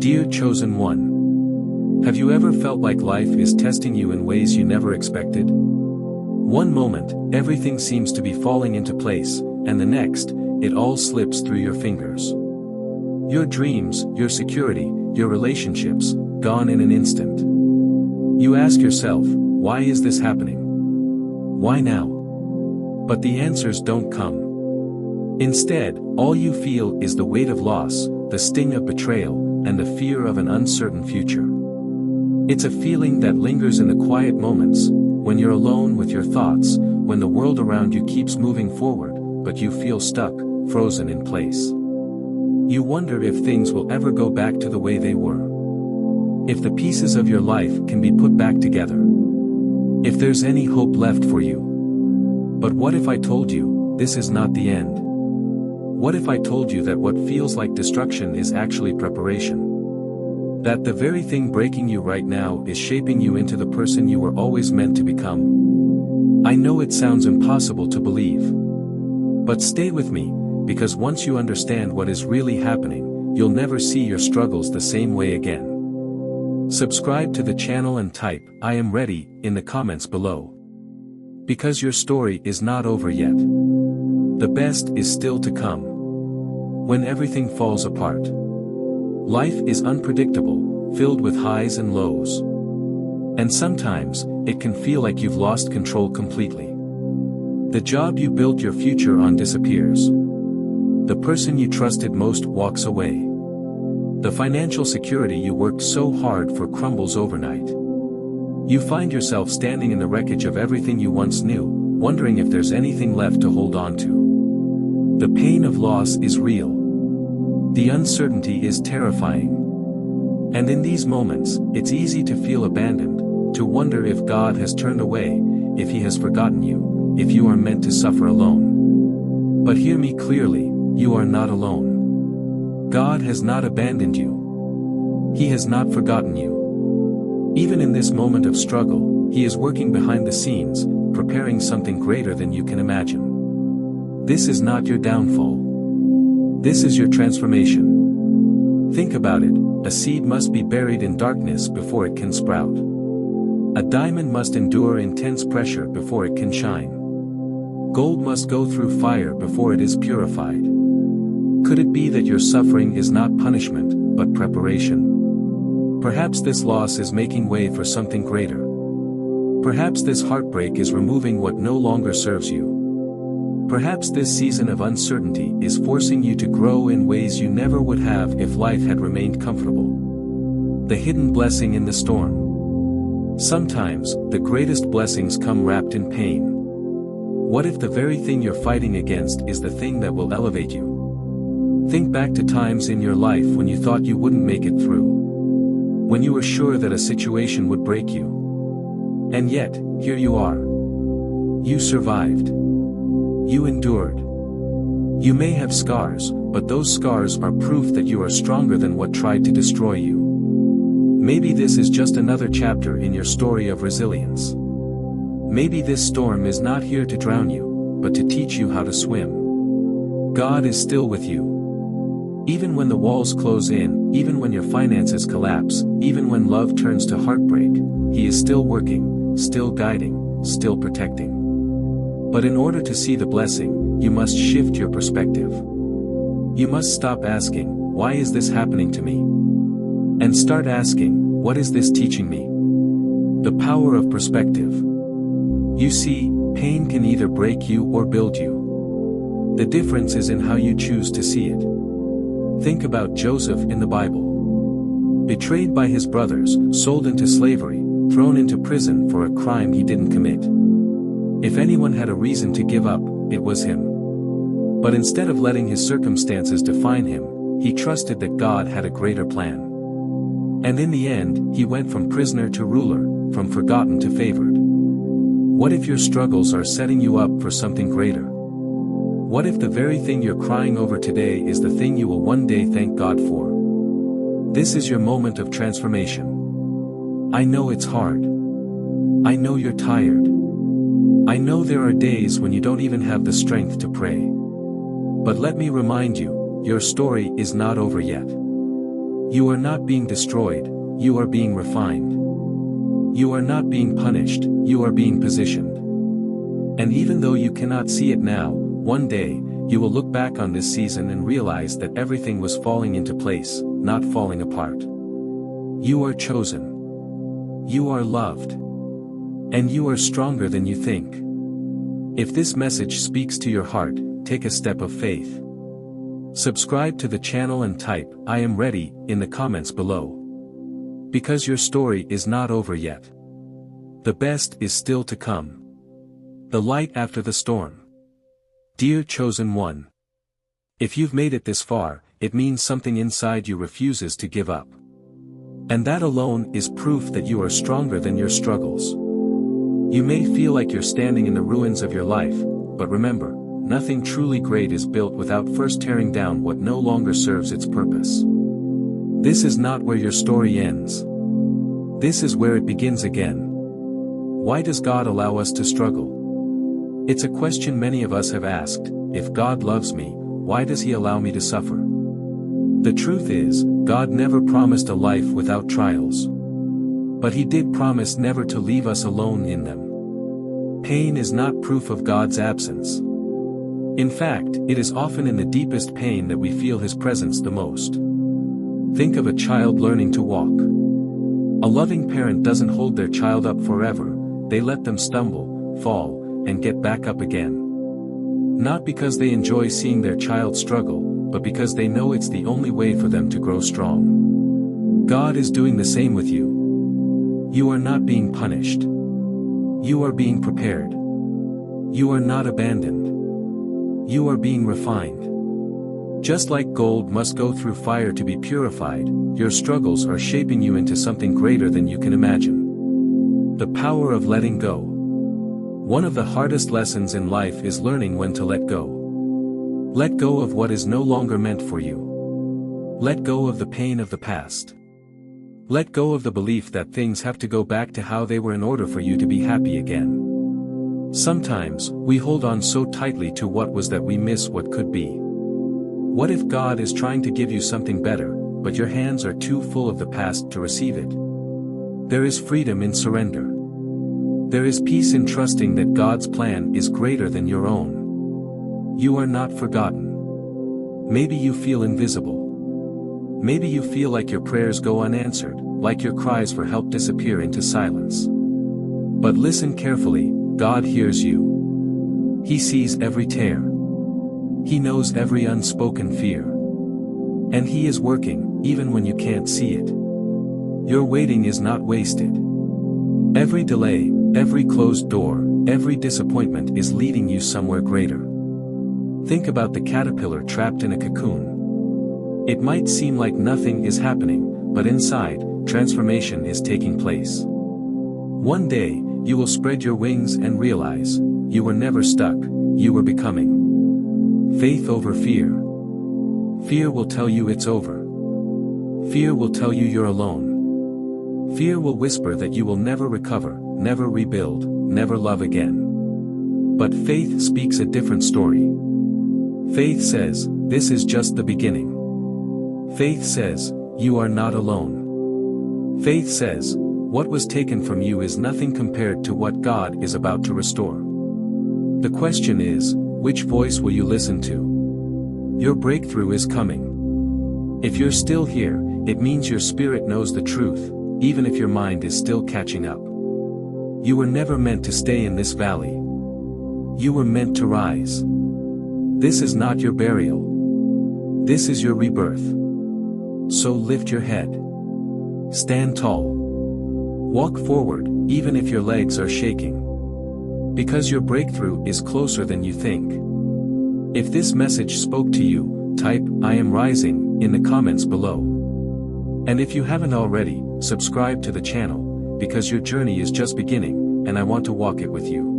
Dear chosen one, have you ever felt like life is testing you in ways you never expected? One moment, everything seems to be falling into place, and the next, it all slips through your fingers. Your dreams, your security, your relationships, gone in an instant. You ask yourself, why is this happening? Why now? But the answers don't come. Instead, all you feel is the weight of loss, the sting of betrayal, and the fear of an uncertain future. It's a feeling that lingers in the quiet moments, when you're alone with your thoughts, when the world around you keeps moving forward, but you feel stuck, frozen in place. You wonder if things will ever go back to the way they were. If the pieces of your life can be put back together. If there's any hope left for you. But what if I told you, this is not the end? What if I told you that what feels like destruction is actually preparation? That the very thing breaking you right now is shaping you into the person you were always meant to become? I know it sounds impossible to believe. But stay with me, because once you understand what is really happening, you'll never see your struggles the same way again. Subscribe to the channel and type, "I am ready," in the comments below. Because your story is not over yet. The best is still to come. When everything falls apart. Life is unpredictable, filled with highs and lows. And sometimes, it can feel like you've lost control completely. The job you built your future on disappears. The person you trusted most walks away. The financial security you worked so hard for crumbles overnight. You find yourself standing in the wreckage of everything you once knew, wondering if there's anything left to hold on to. The pain of loss is real. The uncertainty is terrifying. And in these moments, it's easy to feel abandoned, to wonder if God has turned away, if He has forgotten you, if you are meant to suffer alone. But hear me clearly, you are not alone. God has not abandoned you. He has not forgotten you. Even in this moment of struggle, He is working behind the scenes, preparing something greater than you can imagine. This is not your downfall. This is your transformation. Think about it, a seed must be buried in darkness before it can sprout. A diamond must endure intense pressure before it can shine. Gold must go through fire before it is purified. Could it be that your suffering is not punishment, but preparation? Perhaps this loss is making way for something greater. Perhaps this heartbreak is removing what no longer serves you. Perhaps this season of uncertainty is forcing you to grow in ways you never would have if life had remained comfortable. The hidden blessing in the storm. Sometimes, the greatest blessings come wrapped in pain. What if the very thing you're fighting against is the thing that will elevate you? Think back to times in your life when you thought you wouldn't make it through. When you were sure that a situation would break you. And yet, here you are. You survived. You endured. You may have scars, but those scars are proof that you are stronger than what tried to destroy you. Maybe this is just another chapter in your story of resilience. Maybe this storm is not here to drown you, but to teach you how to swim. God is still with you. Even when the walls close in, even when your finances collapse, even when love turns to heartbreak, He is still working, still guiding, still protecting. But in order to see the blessing, you must shift your perspective. You must stop asking, why is this happening to me? And start asking, what is this teaching me? The power of perspective. You see, pain can either break you or build you. The difference is in how you choose to see it. Think about Joseph in the Bible. Betrayed by his brothers, sold into slavery, thrown into prison for a crime he didn't commit. If anyone had a reason to give up, it was him. But instead of letting his circumstances define him, he trusted that God had a greater plan. And in the end, he went from prisoner to ruler, from forgotten to favored. What if your struggles are setting you up for something greater? What if the very thing you're crying over today is the thing you will one day thank God for? This is your moment of transformation. I know it's hard. I know you're tired. I know there are days when you don't even have the strength to pray. But let me remind you, your story is not over yet. You are not being destroyed, you are being refined. You are not being punished, you are being positioned. And even though you cannot see it now, one day, you will look back on this season and realize that everything was falling into place, not falling apart. You are chosen. You are loved. And you are stronger than you think. If this message speaks to your heart, take a step of faith. Subscribe to the channel and type, "I am ready," in the comments below. Because your story is not over yet. The best is still to come. The light after the storm. Dear chosen one. If you've made it this far, it means something inside you refuses to give up. And that alone is proof that you are stronger than your struggles. You may feel like you're standing in the ruins of your life, but remember, nothing truly great is built without first tearing down what no longer serves its purpose. This is not where your story ends. This is where it begins again. Why does God allow us to struggle? It's a question many of us have asked. If God loves me, why does He allow me to suffer? The truth is, God never promised a life without trials. But He did promise never to leave us alone in them. Pain is not proof of God's absence. In fact, it is often in the deepest pain that we feel His presence the most. Think of a child learning to walk. A loving parent doesn't hold their child up forever, they let them stumble, fall, and get back up again. Not because they enjoy seeing their child struggle, but because they know it's the only way for them to grow strong. God is doing the same with you. You are not being punished. You are being prepared. You are not abandoned. You are being refined. Just like gold must go through fire to be purified, your struggles are shaping you into something greater than you can imagine. The power of letting go. One of the hardest lessons in life is learning when to let go. Let go of what is no longer meant for you. Let go of the pain of the past. Let go of the belief that things have to go back to how they were in order for you to be happy again. Sometimes, we hold on so tightly to what was that we miss what could be. What if God is trying to give you something better, but your hands are too full of the past to receive it? There is freedom in surrender. There is peace in trusting that God's plan is greater than your own. You are not forgotten. Maybe you feel invisible. Maybe you feel like your prayers go unanswered, like your cries for help disappear into silence. But listen carefully, God hears you. He sees every tear. He knows every unspoken fear. And He is working, even when you can't see it. Your waiting is not wasted. Every delay, every closed door, every disappointment is leading you somewhere greater. Think about the caterpillar trapped in a cocoon. It might seem like nothing is happening, but inside, transformation is taking place. One day, you will spread your wings and realize, you were never stuck, you were becoming. Faith over fear. Fear will tell you it's over. Fear will tell you you're alone. Fear will whisper that you will never recover, never rebuild, never love again. But faith speaks a different story. Faith says, this is just the beginning. Faith says, you are not alone. Faith says, what was taken from you is nothing compared to what God is about to restore. The question is, which voice will you listen to? Your breakthrough is coming. If you're still here, it means your spirit knows the truth, even if your mind is still catching up. You were never meant to stay in this valley. You were meant to rise. This is not your burial. This is your rebirth. So lift your head. Stand tall. Walk forward, even if your legs are shaking. Because your breakthrough is closer than you think. If this message spoke to you, type, "I am rising," in the comments below. And if you haven't already, subscribe to the channel, because your journey is just beginning, and I want to walk it with you.